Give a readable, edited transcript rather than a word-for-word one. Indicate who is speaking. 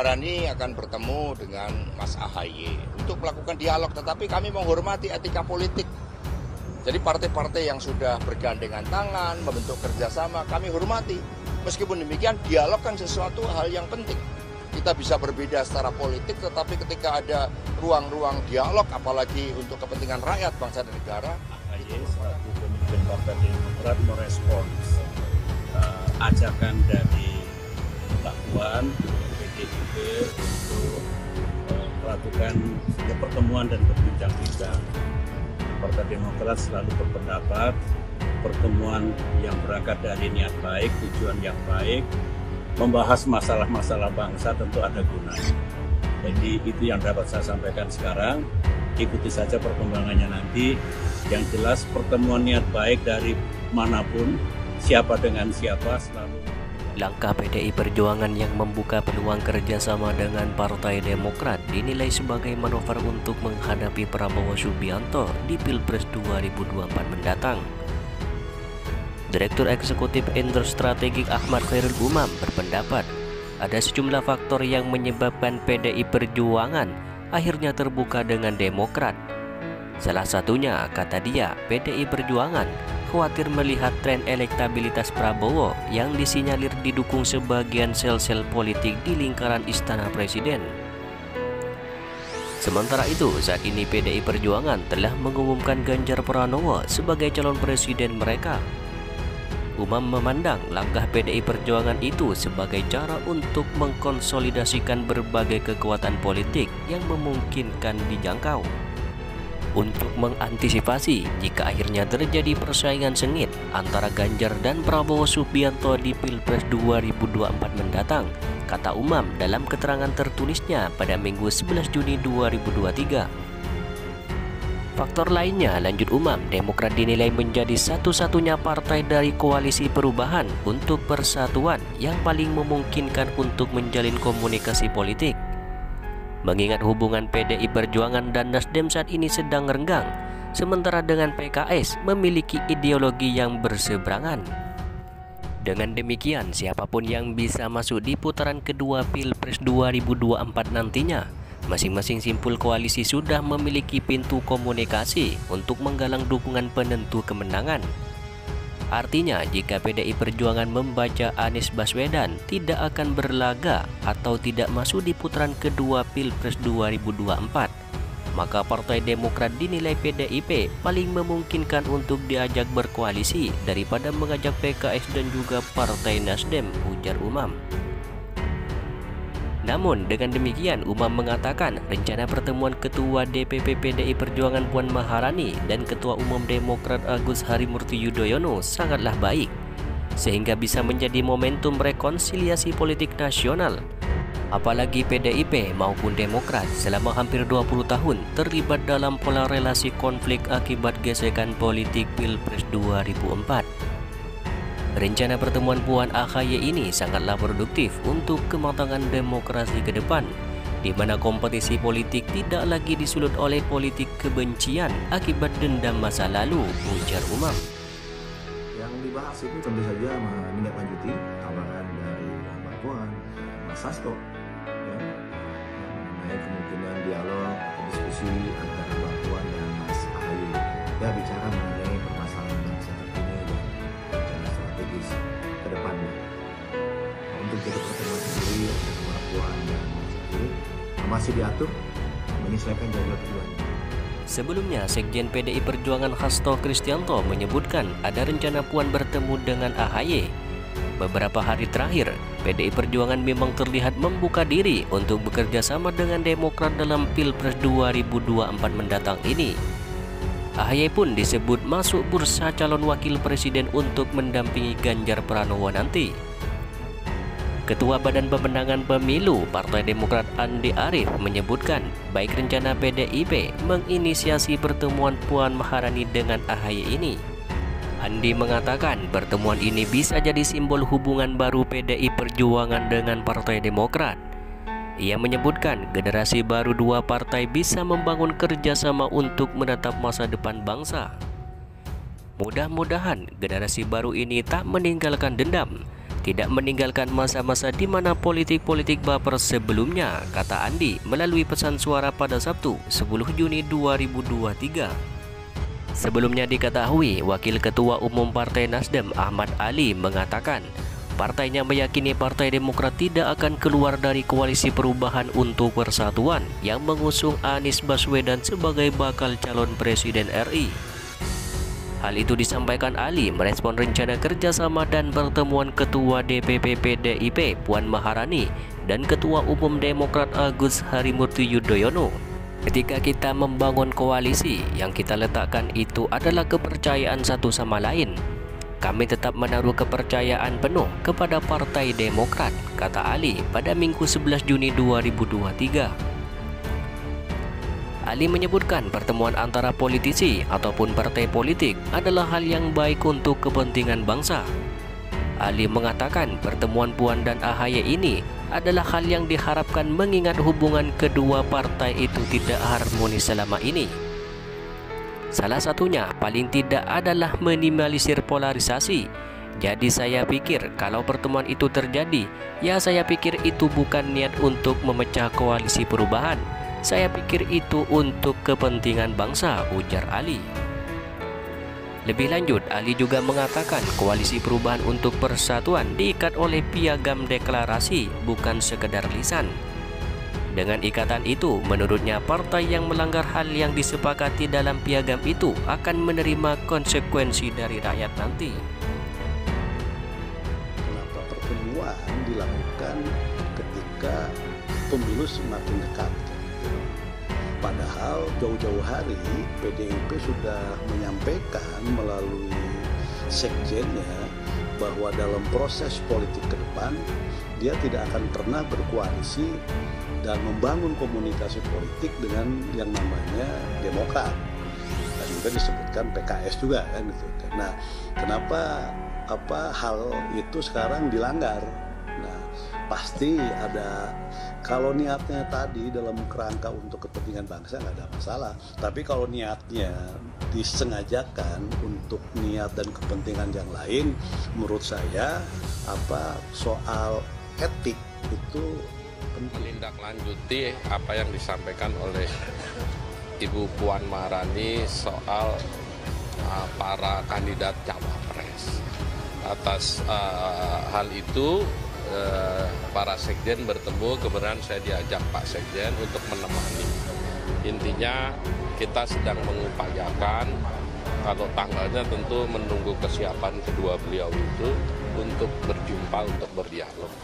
Speaker 1: Maharani akan bertemu dengan Mas AHY untuk melakukan dialog, tetapi kami menghormati etika politik. Jadi partai-partai yang sudah bergandengan tangan, membentuk kerjasama, kami hormati. Meskipun demikian, dialog kan sesuatu hal yang penting. Kita bisa berbeda secara politik, tetapi ketika ada ruang-ruang dialog, apalagi untuk kepentingan rakyat, bangsa dan negara.
Speaker 2: AHY selaku pemimpin Partai Demokrat merespons ajakan dari Mbak Puan PDIP untuk melakukan pertemuan dan berbincang-bincang. Partai Demokrat selalu berpendapat pertemuan yang berangkat dari niat baik, tujuan yang baik, membahas masalah-masalah bangsa tentu ada gunanya. Jadi itu yang dapat saya sampaikan sekarang. Ikuti saja perkembangannya nanti. Yang jelas pertemuan niat baik dari manapun, siapa dengan siapa selalu.
Speaker 3: Langkah PDI Perjuangan yang membuka peluang kerjasama dengan Partai Demokrat dinilai sebagai manuver untuk menghadapi Prabowo Subianto di Pilpres 2024 mendatang. Direktur Eksekutif Indro Strategik Ahmad Khairul Umam berpendapat ada sejumlah faktor yang menyebabkan PDI Perjuangan akhirnya terbuka dengan Demokrat. Salah satunya, kata dia, PDI Perjuangan khawatir melihat tren elektabilitas Prabowo yang disinyalir didukung sebagian sel-sel politik di lingkaran Istana Presiden. Sementara itu, saat ini PDI Perjuangan telah mengumumkan Ganjar Pranowo sebagai calon presiden mereka. Umam memandang langkah PDI Perjuangan itu sebagai cara untuk mengkonsolidasikan berbagai kekuatan politik yang memungkinkan dijangkau. Untuk mengantisipasi jika akhirnya terjadi persaingan sengit antara Ganjar dan Prabowo Subianto di Pilpres 2024 mendatang, kata Umam dalam keterangan tertulisnya pada Minggu 11 Juni 2023. Faktor lainnya, lanjut Umam, Demokrat dinilai menjadi satu-satunya partai dari koalisi perubahan untuk persatuan yang paling memungkinkan untuk menjalin komunikasi politik. Mengingat hubungan PDI Perjuangan dan Nasdem saat ini sedang renggang, sementara dengan PKS memiliki ideologi yang berseberangan. Dengan demikian, siapapun yang bisa masuk di putaran kedua Pilpres 2024 nantinya, masing-masing simpul koalisi sudah memiliki pintu komunikasi untuk menggalang dukungan penentu kemenangan. Artinya, jika PDI Perjuangan membaca Anies Baswedan tidak akan berlaga atau tidak masuk di putaran kedua Pilpres 2024, maka Partai Demokrat dinilai PDIP paling memungkinkan untuk diajak berkoalisi daripada mengajak PKS dan juga Partai Nasdem, ujar Umam. Namun dengan demikian, Umam mengatakan rencana pertemuan Ketua DPP PDI Perjuangan Puan Maharani dan Ketua Umum Demokrat Agus Harimurti Yudhoyono sangatlah baik, sehingga bisa menjadi momentum rekonsiliasi politik nasional. Apalagi PDIP maupun Demokrat selama hampir 20 tahun terlibat dalam pola relasi konflik akibat gesekan politik Pilpres 2004. Rencana pertemuan Puan AHY ini sangatlah produktif untuk kematangan demokrasi ke depan, di mana kompetisi politik tidak lagi disulut oleh politik kebencian akibat dendam masa lalu, ujar Umam.
Speaker 4: Yang dibahas itu tentu saja menindaklanjuti tawaran dari Mbak Puan, Mas Hasto, ya, mengenai kemungkinan dialog atau diskusi antara Mbak Puan dan Mas AHY, ya bicara mengenai permasalahan bangsa terkini dan rencana strategis ke depannya. Untuk jadwal pertemuan sendiri antara Mbak Puan dan Mas AHY masih diatur menyesuaikan jadwal keduanya.
Speaker 3: Sebelumnya, Sekjen PDI Perjuangan Hasto Kristianto menyebutkan ada rencana Puan bertemu dengan AHY. Beberapa hari terakhir, PDI Perjuangan memang terlihat membuka diri untuk bekerja sama dengan Demokrat dalam Pilpres 2024 mendatang ini. AHY pun disebut masuk bursa calon wakil presiden untuk mendampingi Ganjar Pranowo nanti. Ketua Badan Pemenangan Pemilu Partai Demokrat Andi Arief menyebutkan baik rencana PDIP menginisiasi pertemuan Puan Maharani dengan AHY ini. Andi mengatakan pertemuan ini bisa jadi simbol hubungan baru PDI Perjuangan dengan Partai Demokrat. Ia menyebutkan generasi baru dua partai bisa membangun kerjasama untuk menatap masa depan bangsa. Mudah-mudahan generasi baru ini tak meninggalkan dendam, tidak meninggalkan masa-masa di mana politik-politik baper sebelumnya, kata Andi melalui pesan suara pada Sabtu 10 Juni 2023. Sebelumnya diketahui, Wakil Ketua Umum Partai Nasdem Ahmad Ali mengatakan partainya meyakini Partai Demokrat tidak akan keluar dari Koalisi Perubahan untuk Persatuan yang mengusung Anies Baswedan sebagai bakal calon Presiden RI. Hal itu disampaikan Ali merespon rencana kerjasama dan pertemuan Ketua DPP PDIP Puan Maharani dan Ketua Umum Demokrat Agus Harimurti Yudhoyono. Ketika kita membangun koalisi, yang kita letakkan itu adalah kepercayaan satu sama lain. Kami tetap menaruh kepercayaan penuh kepada Partai Demokrat, kata Ali pada Minggu 11 Juni 2023. Ali menyebutkan pertemuan antara politisi ataupun partai politik adalah hal yang baik untuk kepentingan bangsa. Ali mengatakan pertemuan Puan dan AHY ini adalah hal yang diharapkan mengingat hubungan kedua partai itu tidak harmonis selama ini. Salah satunya paling tidak adalah minimalisir polarisasi. Jadi saya pikir kalau pertemuan itu terjadi, ya saya pikir itu bukan niat untuk memecah koalisi perubahan. Saya pikir itu untuk kepentingan bangsa, ujar Ali. Lebih lanjut, Ali juga mengatakan Koalisi Perubahan untuk Persatuan diikat oleh piagam deklarasi, bukan sekedar lisan. Dengan ikatan itu, menurutnya partai yang melanggar hal yang disepakati dalam piagam itu akan menerima konsekuensi dari rakyat nanti.
Speaker 5: Kenapa pertemuan dilakukan ketika pemilu semakin dekat? Padahal jauh-jauh hari PDIP sudah menyampaikan melalui sekjennya bahwa dalam proses politik ke depan dia tidak akan pernah berkoalisi dan membangun komunikasi politik dengan yang namanya Demokrat. Dan juga disebutkan PKS juga kan gitu. Nah, kenapa hal itu sekarang dilanggar? Nah, pasti ada. Kalau niatnya tadi dalam kerangka untuk kepentingan bangsa nggak ada masalah. Tapi kalau niatnya disengajakan untuk niat dan kepentingan yang lain, menurut saya soal etik itu penting.
Speaker 6: Menindaklanjuti apa yang disampaikan oleh Ibu Puan Maharani soal para kandidat cawapres. Atas hal itu para sekjen bertemu, kemudian saya diajak Pak Sekjen untuk menemani. Intinya kita sedang mengupayakan, kalau tanggalnya tentu menunggu kesiapan kedua beliau itu untuk berjumpa, untuk berdialog.